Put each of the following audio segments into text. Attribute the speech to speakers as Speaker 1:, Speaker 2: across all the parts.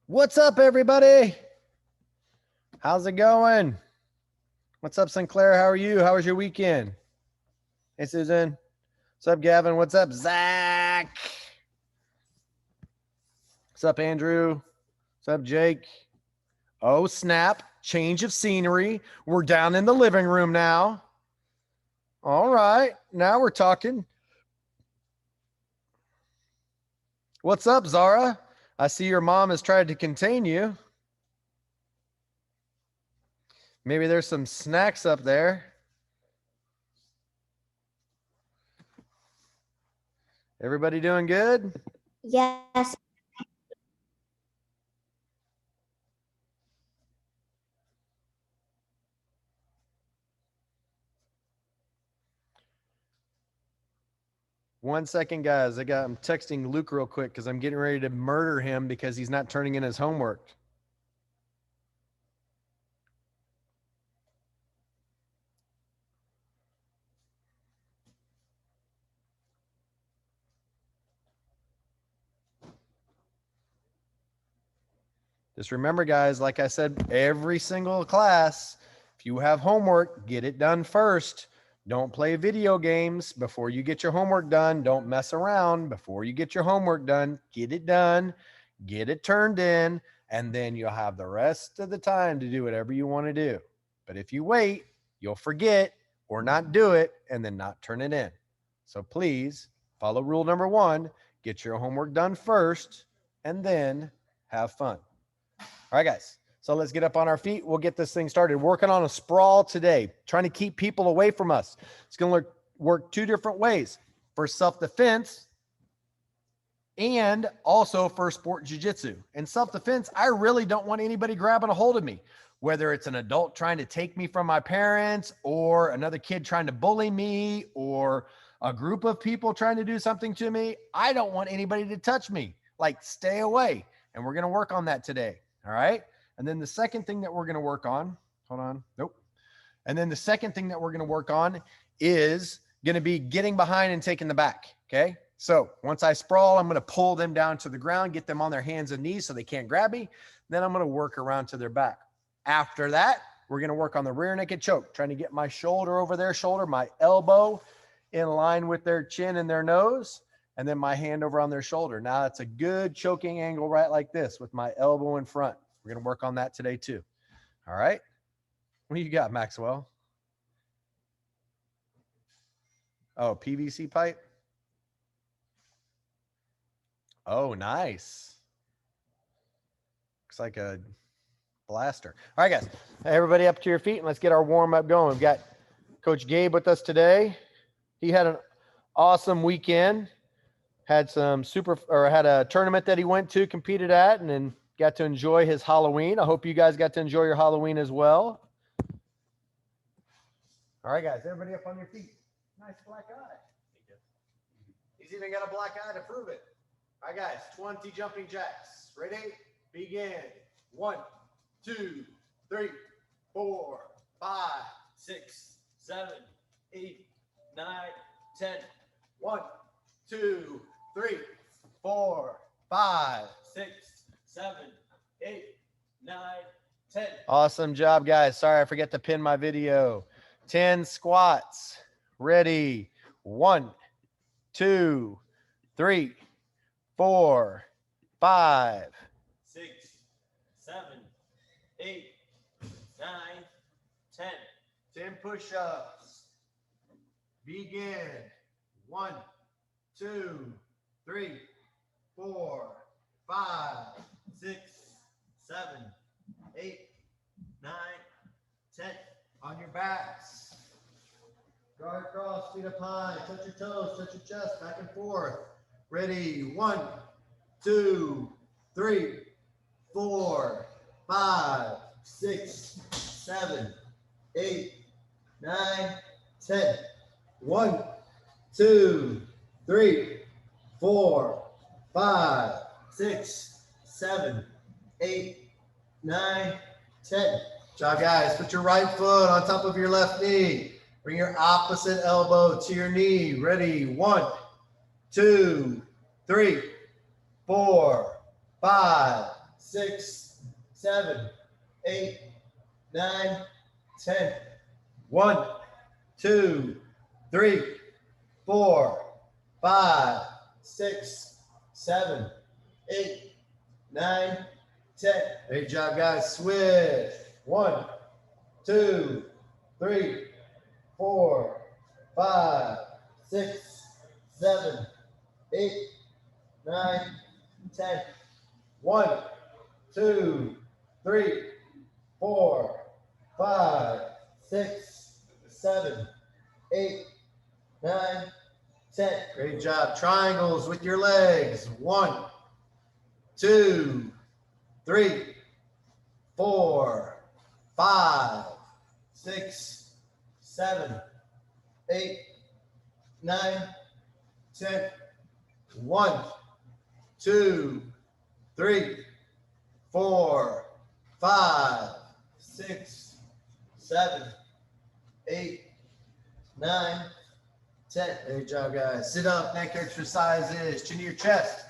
Speaker 1: What's up, everybody? How's it going? What's up, Sinclair? How are you? How was your weekend? Hey, Susan. What's up, Gavin? What's up, Zach? What's up, Andrew? What's up, Jake? Oh, snap. Change of scenery. We're down in the living room now. All right. Now we're talking. What's up, Zara? I see your mom has tried to contain you. Maybe there's some snacks up there. Everybody doing good?
Speaker 2: Yes.
Speaker 1: One second, guys. I'm texting Luke real quick because I'm getting ready to murder him because he's not turning in his homework. Just remember, guys, like I said, every single class, if you have homework, get it done first. Don't play video games before you get your homework done. Don't mess around before you get your homework done. Get it done, get it turned in, and then you'll have the rest of the time to do whatever you want to do. But if you wait, you'll forget or not do it and then not turn it in. So please follow rule number 1, get your homework done first, and then have fun. All right, guys. So let's get up on our feet. We'll get this thing started. Working on a sprawl today, trying to keep people away from us. It's going to work 2 different ways: for self-defense and also for sport jiu-jitsu. In self-defense, I really don't want anybody grabbing a hold of me, whether it's an adult trying to take me from my parents or another kid trying to bully me or a group of people trying to do something to me. I don't want anybody to touch me. Like, stay away. And we're going to work on that today. All right. And then the second thing that we're going to work on, hold on. Nope. And then the second thing that we're going to work on is going to be getting behind and taking the back. Okay. So once I sprawl, I'm going to pull them down to the ground, get them on their hands and knees so they can't grab me. Then I'm going to work around to their back. After that, we're going to work on the rear naked choke, trying to get my shoulder over their shoulder, my elbow in line with their chin and their nose, and then my hand over on their shoulder. Now that's a good choking angle right like this with my elbow in front. We're going to work on that today too. All right. What do you got, Maxwell? Oh, PVC pipe. Oh, nice. Looks like a blaster. All right, guys. Everybody up to your feet and let's get our warm up going. We've got Coach Gabe with us today. He had an awesome weekend. Had a tournament that he went to, competed at, and then got to enjoy his Halloween. I hope you guys got to enjoy your Halloween as well. All right, guys, everybody up on your feet. Nice black eye. He's even got a black eye to prove it. All right, guys, 20 jumping jacks. Ready? Begin. 1, 2, 3, 4, 5, 6, 7, 8, 9, 10. 1, 2, 3, 4, 5, 6, 7, 8, 9, 10. Awesome job, guys. Sorry, I forgot to pin my video. 10 squats. Ready. 1, 2, 3, 4, 5, 6, 7, 8, 9, 10. 10 push-ups. Begin. 1, 2, 3, 4, 5, 6, 7, 8, 9, 10. On your backs. Guard cross, feet up high. Touch your toes, touch your chest, back and forth. Ready. 1, 2, 3, 4, 5, 6, 7, 8, 9, 10. 1, 2, 3, 4, 5, 6, 7, 8, 9, 10. Good job, guys. Put your right foot on top of your left knee. Bring your opposite elbow to your knee. Ready? 1, 2, 3, 4, 5, 6, 7, 8, 9, 10. 1, 2, 3, 4, 5, 6, 7, 8, 9, 10. Great job, guys. Switch. 1, 2, 3, 4, 5, 6, 7, 8, 9, 10. 1, 2, 3, 4, 5, 6, 7, 8, 9, 10. Great job. Triangles with your legs. 1, 2, 3, 4, 5, 6, 7, 8, 9, 10. 1, 2, 3, 4, 5, 6, 7, 8, 9, 10. Great job, guys. Sit up, neck exercises, chin to your chest.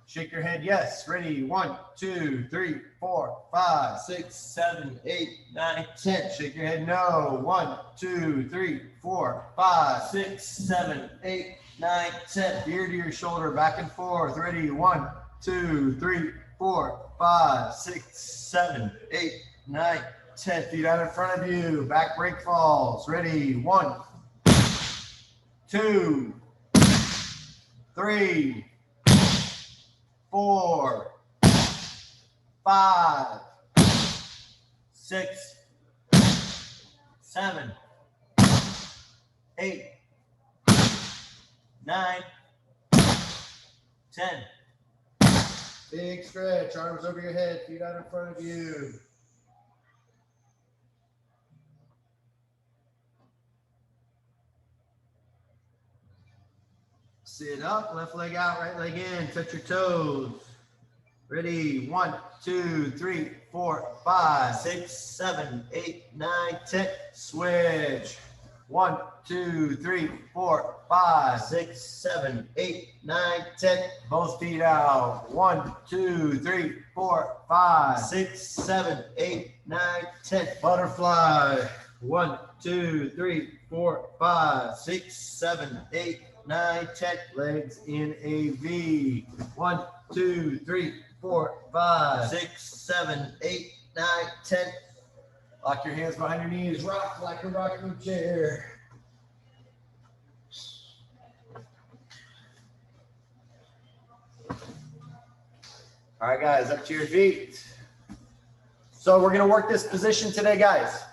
Speaker 1: Shake your head, yes. Ready? 1, 2, 3, 4, 5, 6, 7, 8, 9, 10. Shake your head, no. 1, 2, 3, 4, 5, 6, 7, 8, 9, 10. Ear to your shoulder, back and forth. Ready? 1, 2, 3, 4, 5, 6, 7, 8, 9, 10. Feet out in front of you. Back break falls. Ready? 1, 2, 3, 4, 5, 6, 7, 8, 9, 10. Big stretch, arms over your head, feet out in front of you. Sit up, left leg out, right leg in, touch your toes. Ready? 1, 2, 3, 4, 5, 6, 7, 8, 9, 10. Switch. 1, 2, 3, 4, 5, 6, 7, 8, 9, 10. Both feet out. 1, 2, 3, 4, 5, 6, 7, 8, 9, 10. Butterfly. 1, 2, 3, 4, 5, 6, 7, 8, 9, 10. Legs in a V. 1, 2, 3, 4, 5, 6, 7, 8, 9, 10. Lock your hands behind your knees. Rock like a rocking chair. All right, guys, up to your feet. So we're going to work this position today, guys.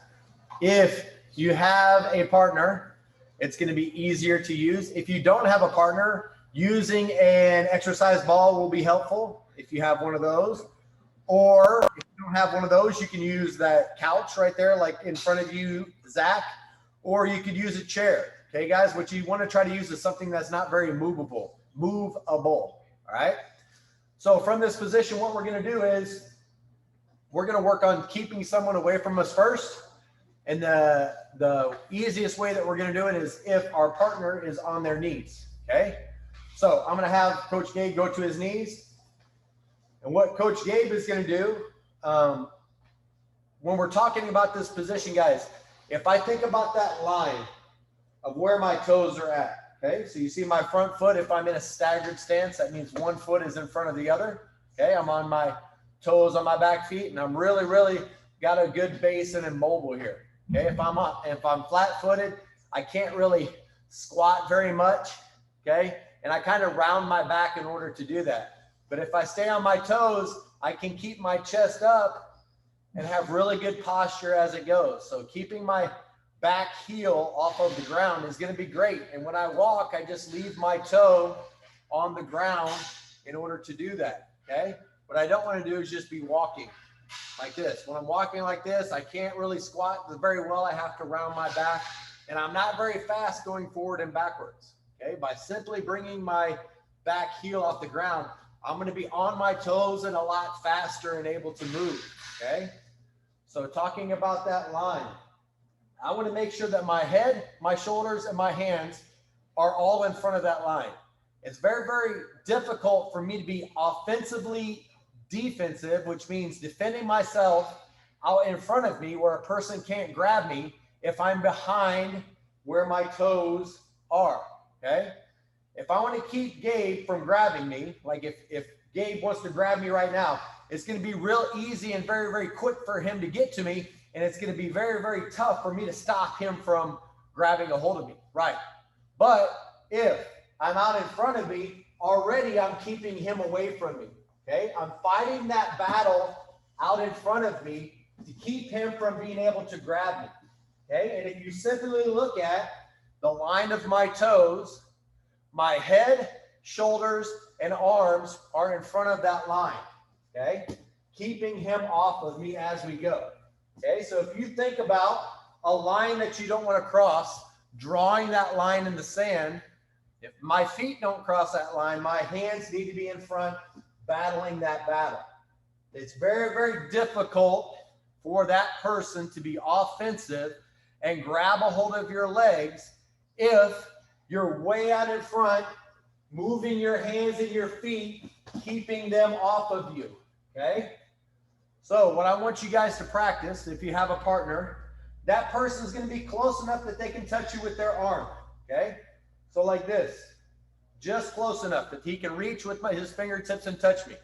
Speaker 1: If you have a partner, it's going to be easier to use. If you don't have a partner, using an exercise ball will be helpful if you have one of those. Or if you don't have one of those, you can use that couch right there, like in front of you, Zach, or you could use a chair. Okay, guys, what you want to try to use is something that's not very movable. All right. So from this position, what we're going to do is we're going to work on keeping someone away from us first. And the easiest way that we're going to do it is if our partner is on their knees. Okay. So I'm going to have Coach Gabe go to his knees. And what Coach Gabe is going to do, when we're talking about this position, guys, if I think about that line of where my toes are at, okay? So you see my front foot, if I'm in a staggered stance, that means one foot is in front of the other, okay? I'm on my toes on my back feet, and I'm really got a good base and immobile here, okay? If I'm flat-footed, I can't really squat very much, okay? And I kind of round my back in order to do that. But if I stay on my toes, I can keep my chest up and have really good posture as it goes. So keeping my back heel off of the ground is going to be great. And when I walk, I just leave my toe on the ground in order to do that, okay? What I don't want to do is just be walking like this. When I'm walking like this, I can't really squat very well. I have to round my back, and I'm not very fast going forward and backwards, okay? By simply bringing my back heel off the ground, I'm going to be on my toes and a lot faster and able to move, okay? So talking about that line, I want to make sure that my head, my shoulders, and my hands are all in front of that line. It's very difficult for me to be offensively defensive, which means defending myself out in front of me where a person can't grab me if I'm behind where my toes are, okay? If I want to keep Gabe from grabbing me, like if Gabe wants to grab me right now, it's going to be real easy and very, very quick for him to get to me, and it's going to be very, very tough for me to stop him from grabbing a hold of me, right? But if I'm out in front of me, already I'm keeping him away from me, okay? I'm fighting that battle out in front of me to keep him from being able to grab me, okay? And if you simply look at the line of my toes, my head, shoulders, and arms are in front of that line, okay? Keeping him off of me as we go, okay? So if you think about a line that you don't want to cross, drawing that line in the sand, if my feet don't cross that line, my hands need to be in front, battling that battle. It's very, very difficult for that person to be offensive and grab a hold of your legs if you're way out in front, moving your hands and your feet, keeping them off of you, okay? So what I want you guys to practice, if you have a partner, that person is going to be close enough that they can touch you with their arm, okay? So like this, just close enough that he can reach with his fingertips and touch me.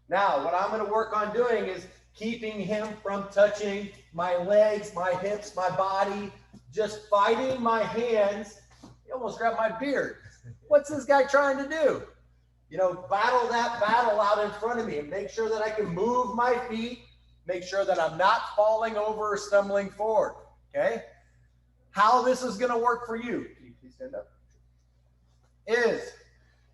Speaker 1: Now, what I'm going to work on doing is keeping him from touching my legs, my hips, my body, just fighting my hands. He almost grabbed my beard. What's this guy trying to do? You know, battle that battle out in front of me and make sure that I can move my feet, make sure that I'm not falling over or stumbling forward, okay? How this is going to work for you, can you please stand up, is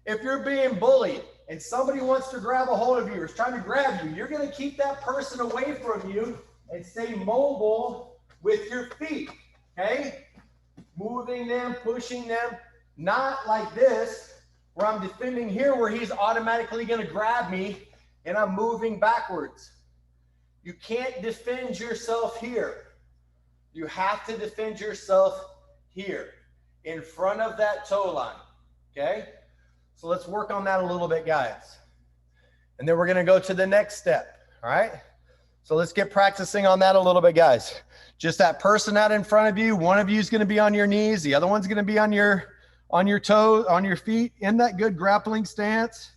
Speaker 1: if you're being bullied and somebody wants to grab a hold of you or is trying to grab you, you're going to keep that person away from you and stay mobile with your feet, okay? Moving them, pushing them, not like this, where I'm defending here where he's automatically going to grab me and I'm moving backwards. You can't defend yourself here. You have to defend yourself here in front of that toe line, okay? So let's work on that a little bit, guys. And then we're going to go to the next step, all right? So let's get practicing on that a little bit, guys. Just that person out in front of you, one of you is going to be on your knees, the other one's going to be on your toes, on your feet, in that good grappling stance.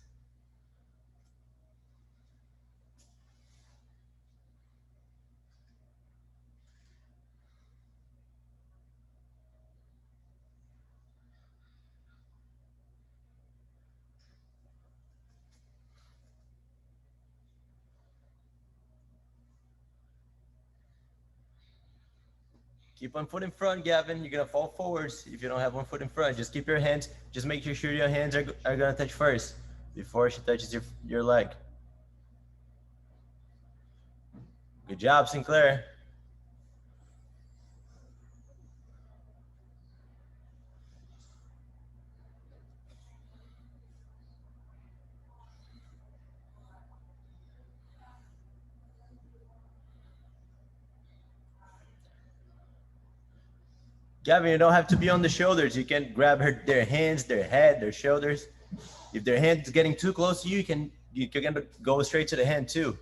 Speaker 2: Keep one foot in front, Gavin. You're going to fall forwards if you don't have one foot in front. Just keep your hands. Just make sure your hands are going to touch first before she touches your leg. Good job, Sinclair. Gavin, you don't have to be on the shoulders. You can grab their hands, their head, their shoulders. If their hand is getting too close to you, you can go straight to the hand too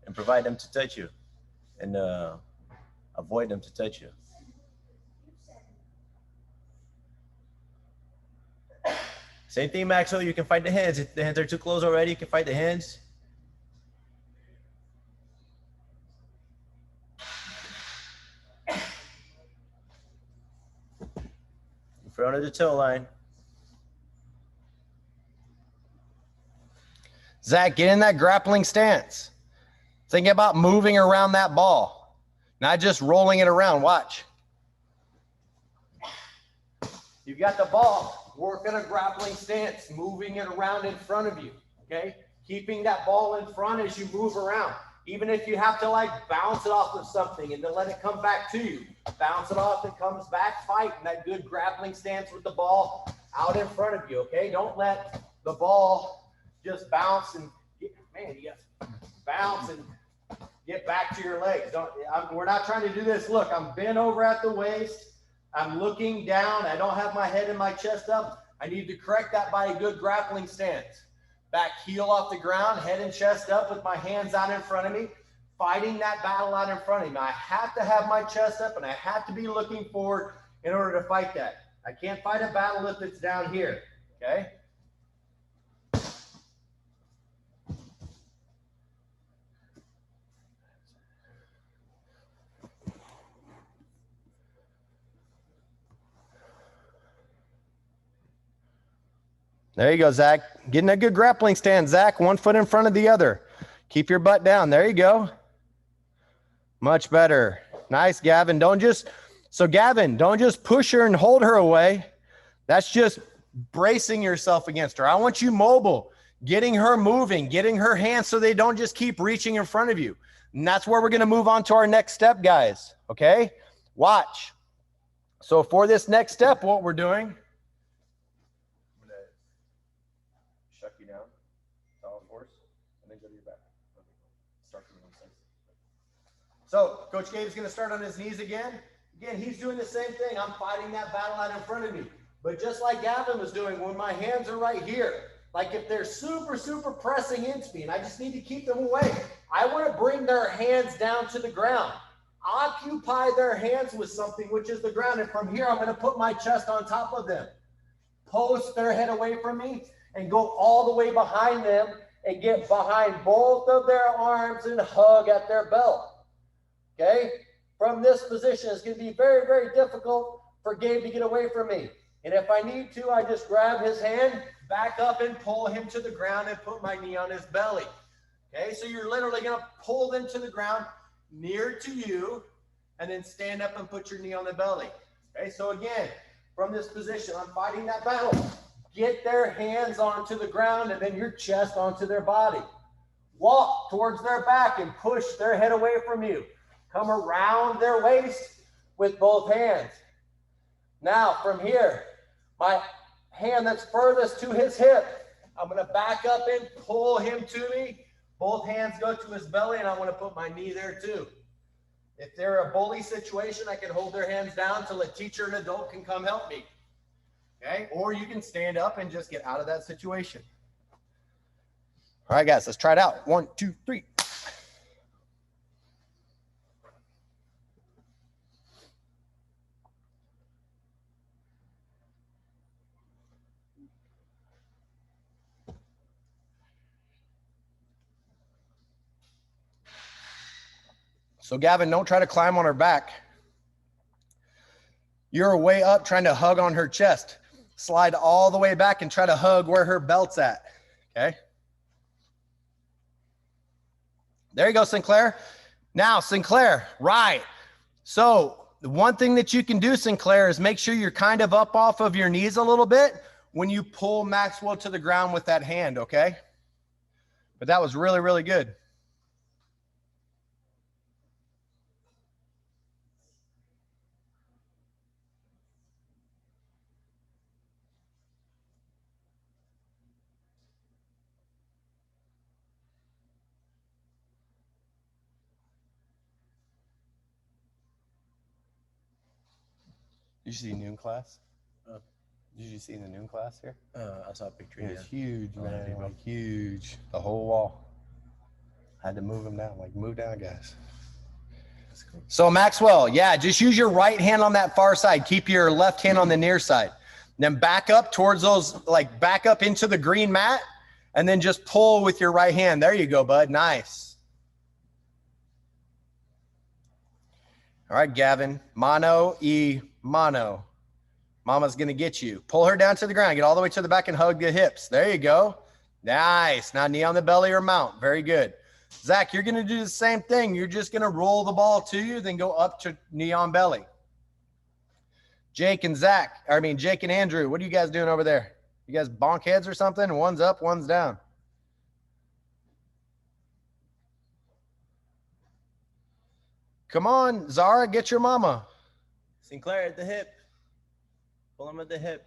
Speaker 2: and provide them to touch you and avoid them to touch you. Same thing, Maxwell. You can fight the hands. If the hands are too close already, you can fight the hands. In front of the toe line.
Speaker 1: Zach, get in that grappling stance. Think about moving around that ball, not just rolling it around. Watch. You've got the ball. Work in a grappling stance, moving it around in front of you, okay? Keeping that ball in front as you move around. Even if you have to like bounce it off of something and then let it come back to you. Bounce it off, it comes back, fight in that good grappling stance with the ball out in front of you, okay? Don't let the ball just bounce and you got bounce and get back to your legs. We're not trying to do this. Look, I'm bent over at the waist. I'm looking down. I don't have my head and my chest up. I need to correct that by a good grappling stance. Back heel off the ground, head and chest up with my hands out in front of me, fighting that battle out in front of me. I have to have my chest up and I have to be looking forward in order to fight that. I can't fight a battle if it's down here, okay? There you go, Zach. Getting a good grappling stand, Zach. One foot in front of the other. Keep your butt down. There you go. Much better. Nice, Gavin. Gavin, don't just push her and hold her away. That's just bracing yourself against her. I want you mobile, getting her moving, getting her hands so they don't just keep reaching in front of you. And that's where we're going to move on to our next step, guys. Okay? Watch. So for this next step, what we're doing, shuck you down, solid force, and then go to your back. Start from the inside. So Coach Gabe's going to start on his knees again. Again, he's doing the same thing. I'm fighting that battle out in front of me. But just like Gavin was doing, when my hands are right here, like if they're super, super pressing into me and I just need to keep them away, I want to bring their hands down to the ground. Occupy their hands with something, which is the ground. And from here, I'm going to put my chest on top of them. Post their head away from me and go all the way behind them and get behind both of their arms and hug at their belt. Okay? From this position, it's going to be very, very difficult for Gabe to get away from me. And if I need to, I just grab his hand, back up and pull him to the ground and put my knee on his belly. Okay? So you're literally going to pull them to the ground near to you and then stand up and put your knee on the belly. Okay? So again, from this position, I'm fighting that battle. Get their hands onto the ground and then your chest onto their body. Walk towards their back and push their head away from you. Come around their waist with both hands. Now from here, my hand that's furthest to his hip, I'm going to back up and pull him to me. Both hands go to his belly and I want to put my knee there too. If they're a bully situation, I can hold their hands down till a teacher and adult can come help me. Okay? Or you can stand up and just get out of that situation. All right, guys, let's try it out. 1, 2, 3. So Gavin, don't try to climb on her back. You're way up trying to hug on her chest. Slide all the way back and try to hug where her belt's at. Okay? There you go, Sinclair. Now, Sinclair, right. So the one thing that you can do, Sinclair, is make sure you're kind of up off of your knees a little bit when you pull Maxwell to the ground with that hand, okay? But that was really, really good. Did you see noon class? Did you see the noon class here?
Speaker 2: I saw a picture.
Speaker 1: It was huge, man. Like huge. The whole wall. I had to move them down. Like, move down, guys. That's cool. So Maxwell, yeah, just use your right hand on that far side. Keep your left hand on the near side. Then back up towards those, like back up into the green mat, and then just pull with your right hand. There you go, bud. Nice. All right, Gavin. Mano y mano. Mama's going to get you. Pull her down to the ground. Get all the way to the back and hug the hips. There you go. Nice. Now knee on the belly or mount. Very good. Zach, you're going to do the same thing. You're just going to roll the ball to you, then go up to knee on belly. Jake and Andrew, what are you guys doing over there? You guys bonk heads or something? One's up, one's down. Come on, Zara, get your mama.
Speaker 2: Sinclair at the hip. Pull him at the hip.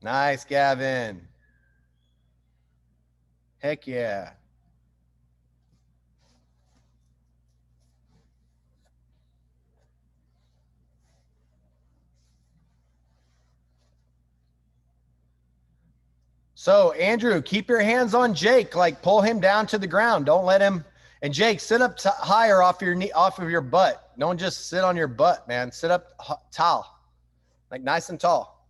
Speaker 1: Nice, Gavin. Heck yeah. So Andrew, keep your hands on Jake, like pull him down to the ground. Don't let him. And Jake, sit up higher off your knee, off of your butt. Don't just sit on your butt, man. Sit up tall, like nice and tall.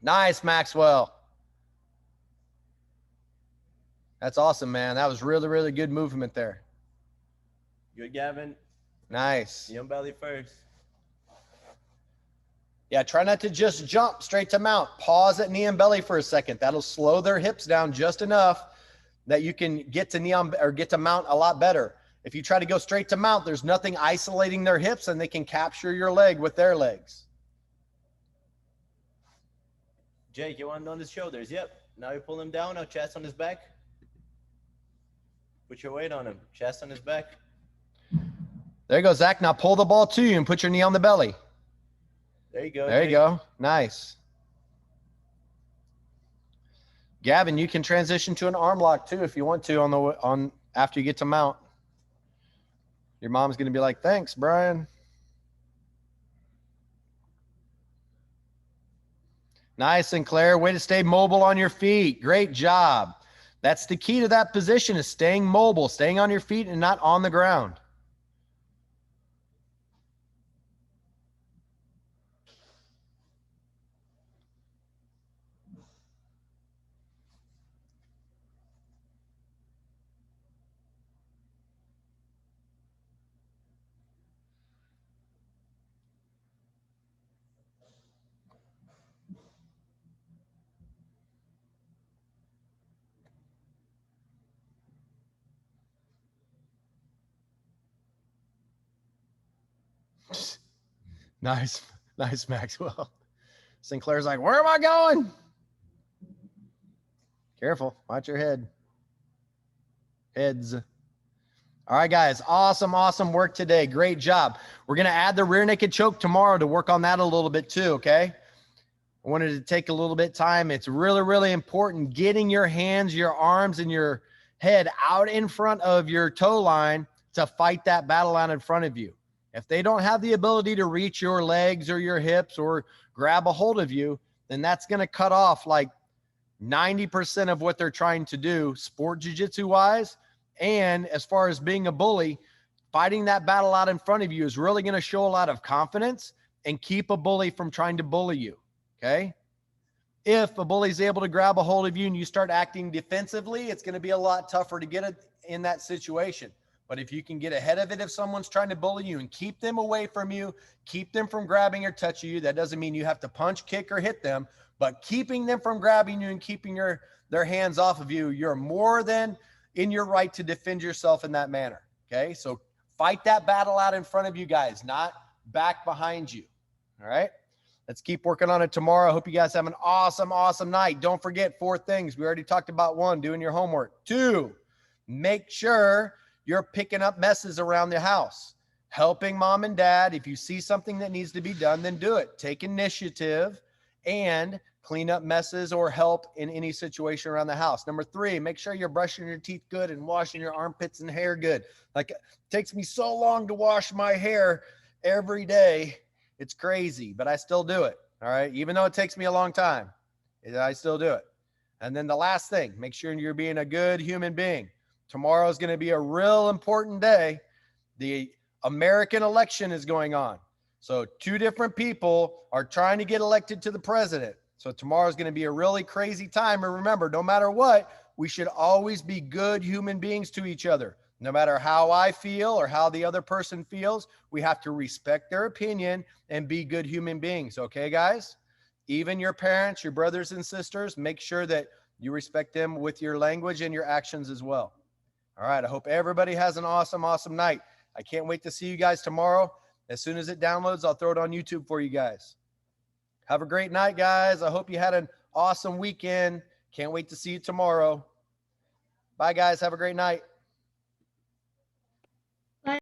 Speaker 1: Nice, Maxwell. That's awesome, man. That was really, really good movement there.
Speaker 2: Good, Gavin.
Speaker 1: Nice.
Speaker 2: Knee on belly first.
Speaker 1: Yeah, try not to just jump straight to mount. Pause at knee and belly for a second. That'll slow their hips down just enough that you can get to knee on or get to mount a lot better. If you try to go straight to mount, there's nothing isolating their hips and they can capture your leg with their legs.
Speaker 2: Jake, you want on his shoulders? Yep. Now you pull him down. Now chest on his back. Put your weight on him. Chest on his back.
Speaker 1: There you go, Zach. Now pull the ball to you and put your knee on the belly.
Speaker 2: There you go.
Speaker 1: There
Speaker 2: Jake.
Speaker 1: you go. Nice. Gavin, you can transition to an arm lock too if you want to on after you get to mount. Your mom's going to be like, "Thanks, Brian." Nice, Sinclair. Way to stay mobile on your feet. Great job. That's the key to that position, is staying mobile, staying on your feet and not on the ground. Nice, nice, Maxwell. Sinclair's like, "Where am I going?" Careful, watch your head. Heads. All right, guys, awesome, awesome work today. Great job. We're going to add the rear naked choke tomorrow to work on that a little bit too, okay? I wanted to take a little bit of time. It's really, really important getting your hands, your arms, and your head out in front of your toe line to fight that battle out in front of you. If they don't have the ability to reach your legs or your hips or grab a hold of you, then that's going to cut off like 90% of what they're trying to do sport jiu-jitsu wise. And as far as being a bully, fighting that battle out in front of you is really going to show a lot of confidence and keep a bully from trying to bully you. Okay. If a bully is able to grab a hold of you and you start acting defensively, it's going to be a lot tougher to get it in that situation. But if you can get ahead of it, if someone's trying to bully you and keep them away from you, keep them from grabbing or touching you, that doesn't mean you have to punch, kick, or hit them, but keeping them from grabbing you and keeping their hands off of you, you're more than in your right to defend yourself in that manner. Okay. So fight that battle out in front of you guys, not back behind you. All right. Let's keep working on it tomorrow. I hope you guys have an awesome, awesome night. Don't forget 4 things. We already talked about 1, doing your homework. 2, make sure you're picking up messes around the house, helping mom and dad. If you see something that needs to be done, then do it. Take initiative and clean up messes or help in any situation around the house. Number 3, make sure you're brushing your teeth good and washing your armpits and hair good. Like, it takes me so long to wash my hair every day. It's crazy, but I still do it. All right. Even though it takes me a long time, I still do it. And then the last thing, make sure you're being a good human being. Tomorrow is going to be a real important day. The American election is going on. So 2 different people are trying to get elected to the president. So tomorrow is going to be a really crazy time. And remember, no matter what, we should always be good human beings to each other. No matter how I feel or how the other person feels, we have to respect their opinion and be good human beings. Okay, guys? Even your parents, your brothers and sisters, make sure that you respect them with your language and your actions as well. All right. I hope everybody has an awesome, awesome night. I can't wait to see you guys tomorrow. As soon as it downloads, I'll throw it on YouTube for you guys. Have a great night, guys. I hope you had an awesome weekend. Can't wait to see you tomorrow. Bye, guys. Have a great night.